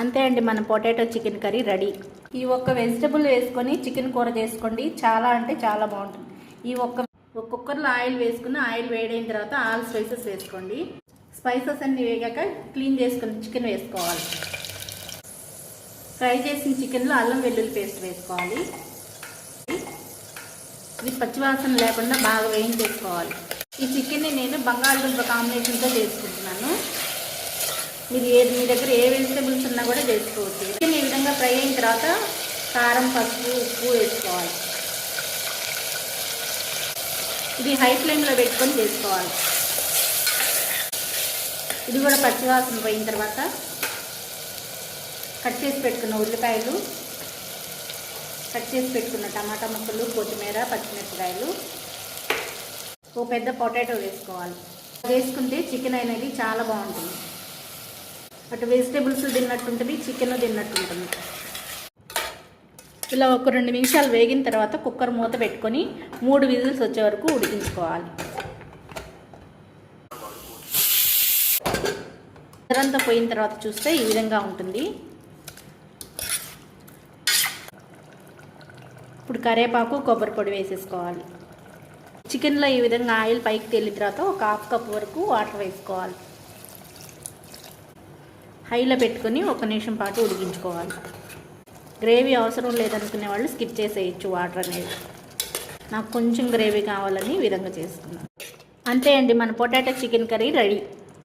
అంతే అండి, మన పొటాటో చికెన్ కర్రీ రెడీ. ఈ ఒక్క వెజిటబుల్ వేసుకొని చికెన్ కూర చేసుకోండి, చాలా అంటే చాలా బాగుంటుంది. ఈ ఒక్క కుక్కర్లో ఆయిల్ వేసుకుని ఆయిల్ వేడైన తర్వాత ఆల్ స్పైసెస్ వేసుకోండి. స్పైసెస్ అన్ని వేగాక క్లీన్ చేసుకుని చికెన్ వేసుకోవాలి. ఫ్రై చేసిన చికెన్లో అల్లం వెల్లుల్లి పేస్ట్ వేసుకోవాలి. ఇది పచ్చివాసన లేకుండా బాగా వేయించేసుకోవాలి. ఈ చికెన్ని నేను బంగాళదుంప కాంబినేషన్తో చేసుకుంటున్నాను. మీ దగ్గర ఏ వెజిటబుల్స్ ఉన్నా కూడా చేసుకోవచ్చు. చికెన్ ఈ విధంగా ఫ్రై అయిన తర్వాత కారం, పసుపు, ఉప్పు వేసుకోవాలి. ఇది హై ఫ్లేమ్లో పెట్టుకొని చేసుకోవాలి. ఇది కూడా పచ్చివాసన పోయిన తర్వాత కట్ చేసి పెట్టుకున్న ఉల్లిపాయలు, కట్ చేసి పెట్టుకున్న టమాటా ముక్కలు, కొత్తిమీర, పచ్చిమిరపకాయలు, ఓ పెద్ద పొటాటో వేసుకోవాలి. వేసుకుంటే చికెన్ అనేది చాలా బాగుంటుంది. అటు వెజిటేబుల్స్ తిన్నట్టుంటుంది, చికెన్ తిన్నట్టుంటుంది. ఇలా ఒక 2 నిమిషాలు వేగిన తర్వాత కుక్కర్ మూత పెట్టుకొని 3 విజిల్స్ వచ్చే వరకు ఉడికించుకోవాలి. ఇదంతా పోయిన తర్వాత చూస్తే ఈ విధంగా ఉంటుంది. ఇప్పుడు కరివేపాకు, కొబ్బరి పొడి వేసేసుకోవాలి. చికెన్లో ఈ విధంగా ఆయిల్ పైకి తేలిన తర్వాత ఒక 1/2 కప్ వరకు వాటర్ వేసుకోవాలి. హైలో పెట్టుకొని 1 నిమిషం పాటు ఉడికించుకోవాలి. గ్రేవీ అవసరం లేదనుకునే వాళ్ళు స్కిప్ చేసేయచ్చు వాటర్ అనేది. నాకు కొంచెం గ్రేవీ కావాలని ఈ విధంగా చేసుకున్నాను. అంతే అండి, మన పొటాటో చికెన్ కర్రీ రెడీ.